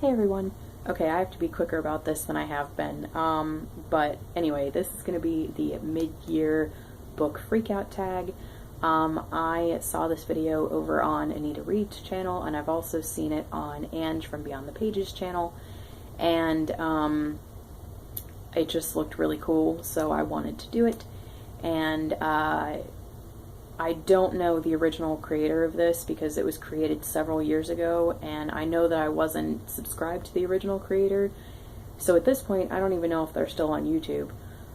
Hey everyone. Okay, I have to be quicker about this than I have been. But anyway, this is going to be the mid-year book Freakout tag. I saw this video over on Anita Reads' channel, and I've also seen it on Ange from Beyond the Pages channel, and it just looked really cool, so I wanted to do it. And I don't know the original creator of this because it was created several years ago, and I know that I wasn't subscribed to the original creator, so at this point I don't even know if they're still on YouTube.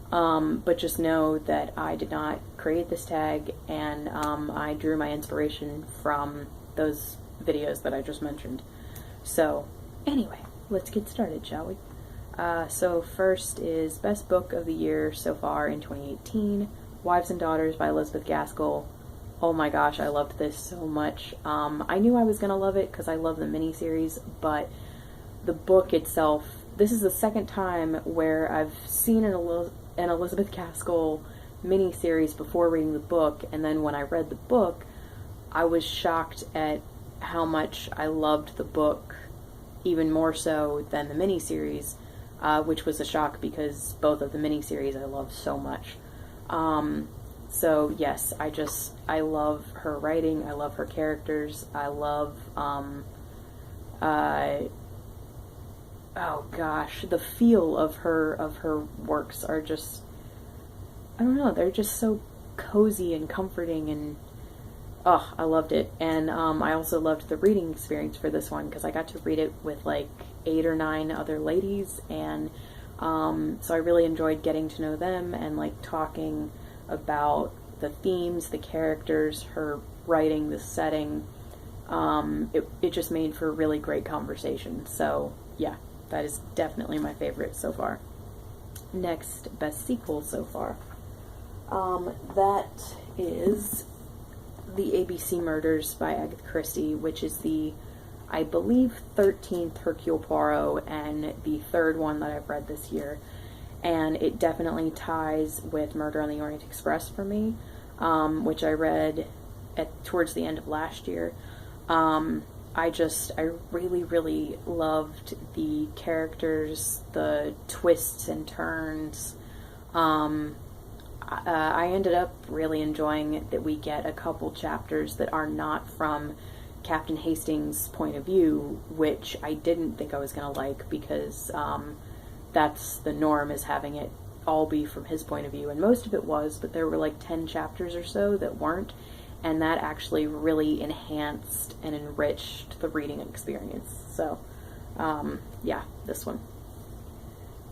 But just know that I did not create this tag, and I drew my inspiration from those videos that I just mentioned. So anyway, let's get started, shall we? So first is Best Book of the Year so far in 2018, Wives and Daughters by Elizabeth Gaskell. Oh my gosh, I loved this so much. I knew I was going to love it because I love the miniseries, but the book itself, this is the second time where I've seen an Elizabeth Gaskell miniseries before reading the book, and then when I read the book, I was shocked at how much I loved the book, even more so than the miniseries, which was a shock because both of the miniseries I love so much. So yes, I love her writing, I love her characters, I love, oh gosh, the feel of her works are just, I don't know, they're just so cozy and comforting, and oh, I loved it. And I also loved the reading experience for this one because I got to read it with like 8 or 9 other ladies, and so I really enjoyed getting to know them and like talking about the themes, the characters, her writing, the setting. It just made for a really great conversation. So yeah, that is definitely my favorite so far. Next, Best Sequel so far. That is The ABC Murders by Agatha Christie, which is the, I believe, 13th Hercule Poirot and the 3rd one that I've read this year. And it definitely ties with Murder on the Orient Express for me, which I read towards the end of last year. I really, really loved the characters, the twists and turns. I ended up really enjoying that we get a couple chapters that are not from Captain Hastings' point of view, which I didn't think I was going to like because that's the norm, is having it all be from his point of view, and most of it was, but there were like 10 chapters or so that weren't, and that actually really enhanced and enriched the reading experience. So yeah, this one.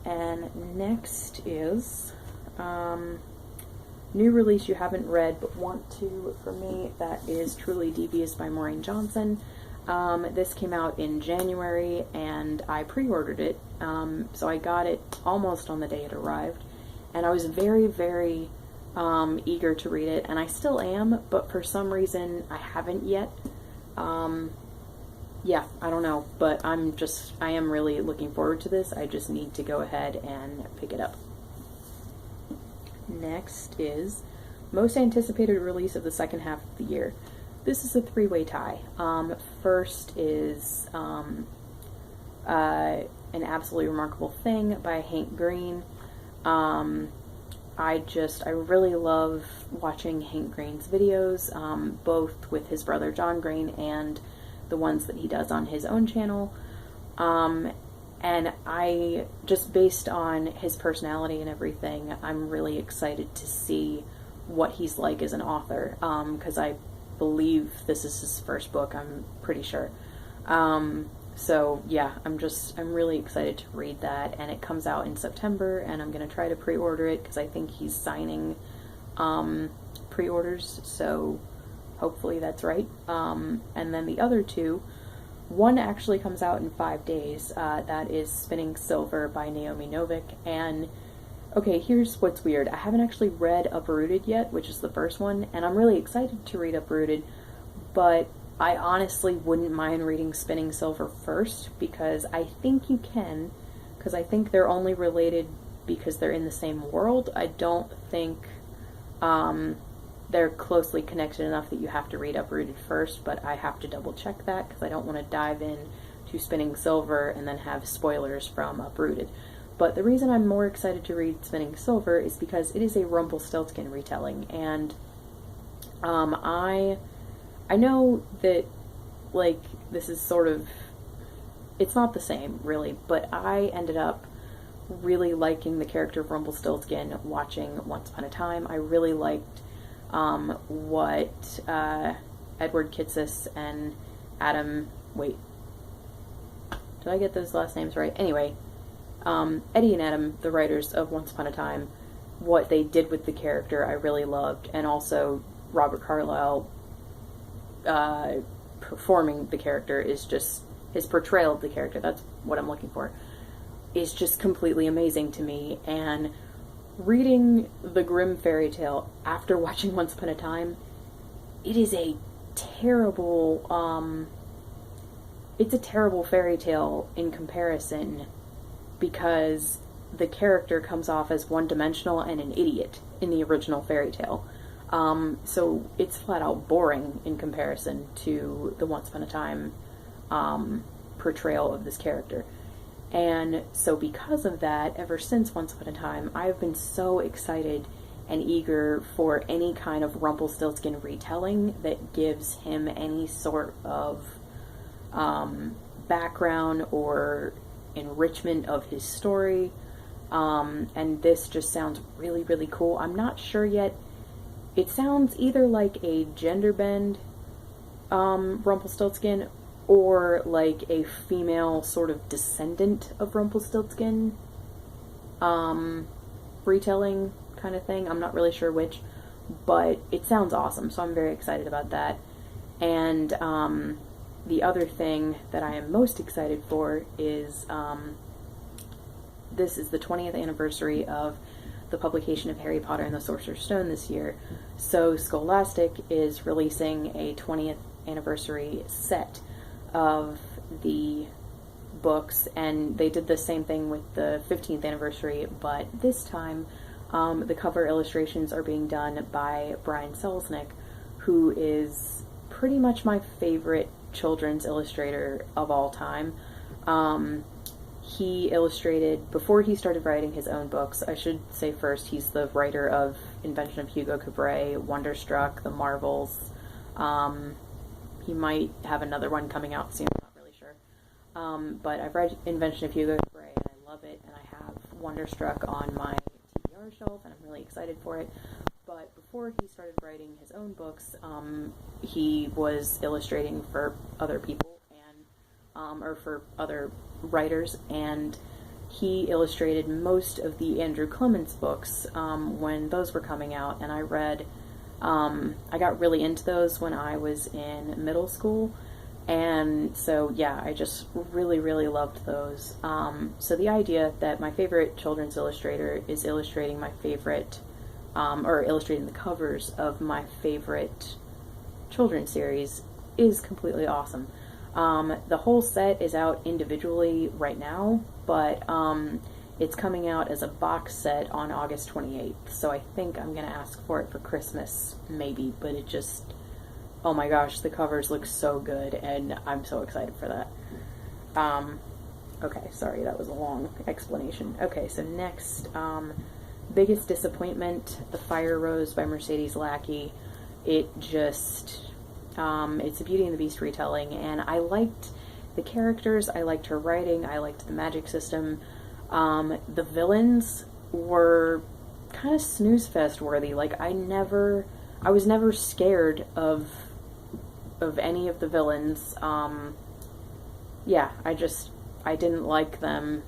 And next is new release you haven't read but want to, for me, that is Truly Devious by Maureen Johnson. This came out in January, and I pre-ordered it, so I got it almost on the day it arrived, and I was very, very eager to read it, and I still am, but for some reason I haven't yet. Yeah, I don't know, but I am really looking forward to this. I just need to go ahead and pick it up. Next is most anticipated release of the second half of the year. This is a 3-way tie. First is An Absolutely Remarkable Thing by Hank Green. I really love watching Hank Green's videos, both with his brother John Green and the ones that he does on his own channel. And I, just based on his personality and everything, I'm really excited to see what he's like as an author, because I believe this is his first book, I'm pretty sure. So yeah, I'm really excited to read that, and it comes out in September, and I'm going to try to pre-order it because I think he's signing pre-orders, so hopefully that's right. And then the other two, one actually comes out in 5 days. That is Spinning Silver by Naomi Novik. And okay, here's what's weird. I haven't actually read Uprooted yet, which is the first one, and I'm really excited to read Uprooted, but I honestly wouldn't mind reading Spinning Silver first, because I think you can, because I think they're only related because they're in the same world. I don't think they're closely connected enough that you have to read Uprooted first, but I have to double check that because I don't want to dive in to Spinning Silver and then have spoilers from Uprooted. But the reason I'm more excited to read Spinning Silver is because it is a Rumpelstiltskin retelling, and I know that, like, this is sort of, it's not the same, really, but I ended up really liking the character of Rumpelstiltskin watching Once Upon a Time. I really liked what Edward Kitsis and Adam, wait, did I get those last names right? Anyway, Eddie and Adam, the writers of Once Upon a Time, what they did with the character I really loved, and also Robert Carlyle performing the character is just, his portrayal of the character, that's what I'm looking for, is just completely amazing to me. And reading the Grimm fairy tale after watching Once Upon a Time, it is a terrible, it's a terrible fairy tale in comparison, because the character comes off as one-dimensional and an idiot in the original fairy tale. So it's flat out boring in comparison to the Once Upon a Time portrayal of this character. And so because of that, ever since Once Upon a Time, I've been so excited and eager for any kind of Rumpelstiltskin retelling that gives him any sort of background or enrichment of his story. And this just sounds really, really cool. I'm not sure yet. It sounds either like a gender bend Rumpelstiltskin, or like a female sort of descendant of Rumpelstiltskin retelling kind of thing. I'm not really sure which, but it sounds awesome, so I'm very excited about that. And the other thing that I am most excited for is this is the 20th anniversary of the publication of Harry Potter and the Sorcerer's Stone this year, so Scholastic is releasing a 20th anniversary set of the books, and they did the same thing with the 15th anniversary, but this time the cover illustrations are being done by Brian Selznick, who is pretty much my favorite children's illustrator of all time. He illustrated, before he started writing his own books, I should say first, he's the writer of Invention of Hugo Cabret, Wonderstruck, The Marvels. He might have another one coming out soon, I'm not really sure. But I've read Invention of Hugo Cabret, and I love it, and I have Wonderstruck on my TBR shelf, and I'm really excited for it. But before he started writing his own books, he was illustrating for other people, and or for other writers, and he illustrated most of the Andrew Clements books when those were coming out, and I read, I got really into those when I was in middle school, and so yeah, I just really, really loved those. So the idea that my favorite children's illustrator is illustrating my favorite, or illustrating the covers of my favorite children's series is completely awesome. The whole set is out individually right now, but it's coming out as a box set on August 28th, so I think I'm going to ask for it for Christmas, maybe, but it just, oh my gosh, the covers look so good, and I'm so excited for that. Okay, sorry, that was a long explanation. Okay, so next, biggest disappointment, The Fire Rose by Mercedes Lackey. It just, it's a Beauty and the Beast retelling, and I liked the characters, I liked her writing, I liked the magic system. The villains were kind of snooze fest worthy. Like, I was never scared of any of the villains. Yeah, I didn't like them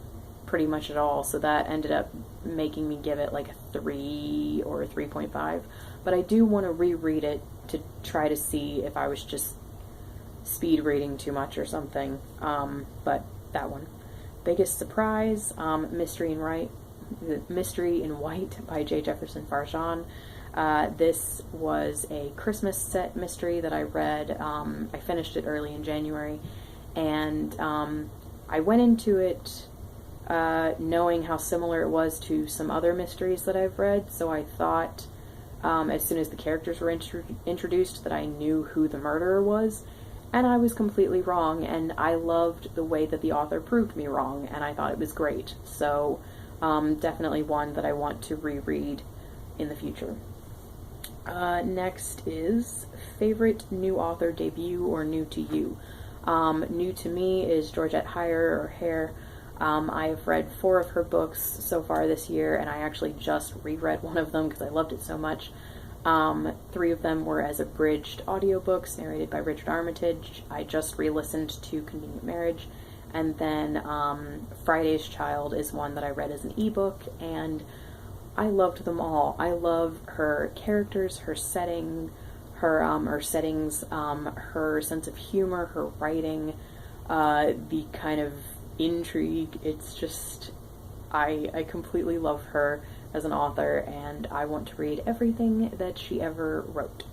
pretty much at all, so that ended up making me give it like a 3 or a 3.5. But I do want to reread it to try to see if I was just speed reading too much or something. But that one. Biggest surprise, Mystery in White by J. Jefferson Farjan. This was a Christmas set mystery that I read. I finished it early in January, and I went into it knowing how similar it was to some other mysteries that I've read, so I thought as soon as the characters were introduced that I knew who the murderer was, and I was completely wrong, and I loved the way that the author proved me wrong, and I thought it was great. So definitely one that I want to reread in the future. Next is favorite new author debut or new to you. New to me is Georgette Heyer or Hare. I have read 4 of her books so far this year, and I actually just reread one of them because I loved it so much. 3 of them were as abridged audiobooks narrated by Richard Armitage. I just re-listened to Convenient Marriage, and then Friday's Child is one that I read as an ebook, and I loved them all. I love her characters, her setting, her settings, her sense of humor, her writing, the kind of intrigue. It's just, I completely love her as an author, and I want to read everything that she ever wrote.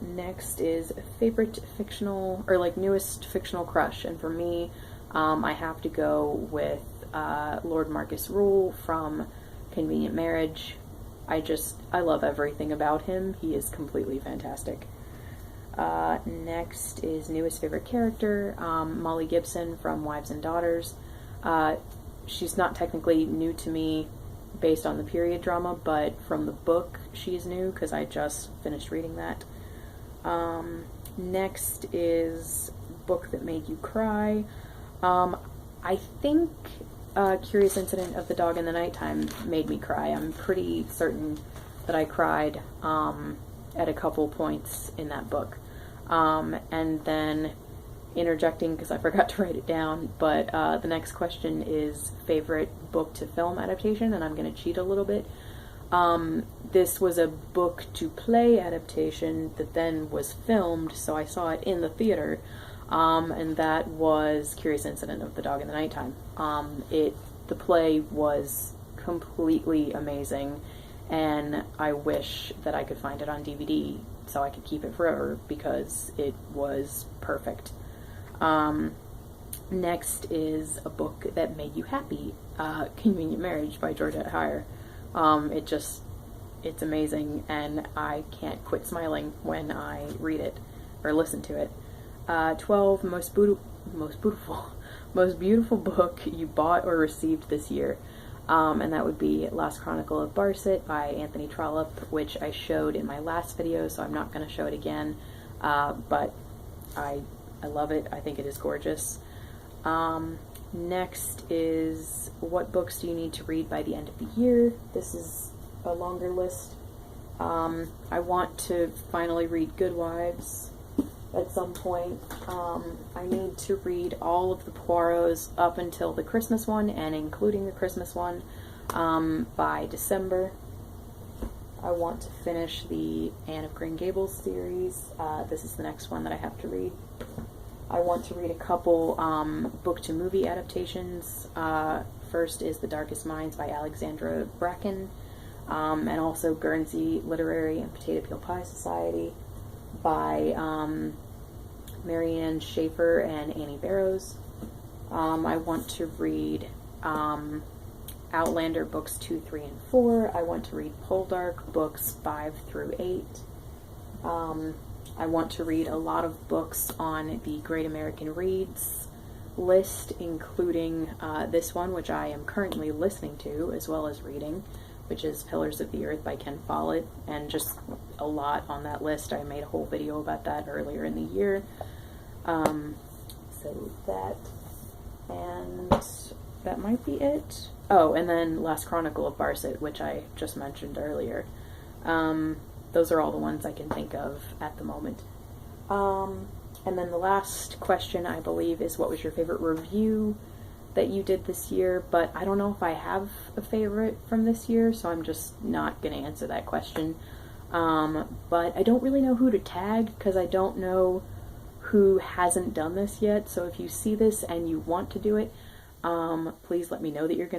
Next is favorite fictional, or like newest fictional crush, and for me, I have to go with Lord Marcus Rule from Convenient Marriage. I love everything about him. He is completely fantastic. Next is newest favorite character, Molly Gibson from Wives and Daughters. She's not technically new to me based on the period drama, but from the book she's new because I just finished reading that. Next is book that made you cry. I think Curious Incident of the Dog in the Nighttime made me cry. I'm pretty certain that I cried at a couple points in that book. And then interjecting because I forgot to write it down, but the next question is favorite book to film adaptation, and I'm going to cheat a little bit. This was a book to play adaptation that then was filmed, so I saw it in the theater, and that was Curious Incident of the Dog in the Nighttime. The play was completely amazing, and I wish that I could find it on DVD so I could keep it forever because it was perfect. Next is a book that made you happy, Convenient Marriage by Georgette Heyer. It's amazing, and I can't quit smiling when I read it or listen to it. 12 most beautiful book you bought or received this year, and that would be Last Chronicle of Barset by Anthony Trollope, which I showed in my last video, so I'm not going to show it again, but I love it. I think it is gorgeous. Next is what books do you need to read by the end of the year? This is a longer list. I want to finally read Good Wives at some point. I need to read all of the Poirots up until the Christmas one, and including the Christmas one, by December. I want to finish the Anne of Green Gables series. This is the next one that I have to read. I want to read a couple book-to-movie adaptations. First is The Darkest Minds by Alexandra Bracken, and also Guernsey Literary and Potato Peel Pie Society by Marianne Schaefer and Annie Barrows. I want to read Outlander books 2, 3, and 4. I want to read Poldark books 5 through 8. I want to read a lot of books on the Great American Reads list, including this one, which I am currently listening to as well as reading, which is Pillars of the Earth by Ken Follett, and just a lot on that list. I made a whole video about that earlier in the year. So that might be it. Oh, and then Last Chronicle of Barset, which I just mentioned earlier. Those are all the ones I can think of at the moment. And then the last question, I believe, is what was your favorite review that you did this year? But I don't know if I have a favorite from this year, so I'm just not going to answer that question. But I don't really know who to tag, because I don't know who hasn't done this yet. So if you see this and you want to do it, please let me know that you're going to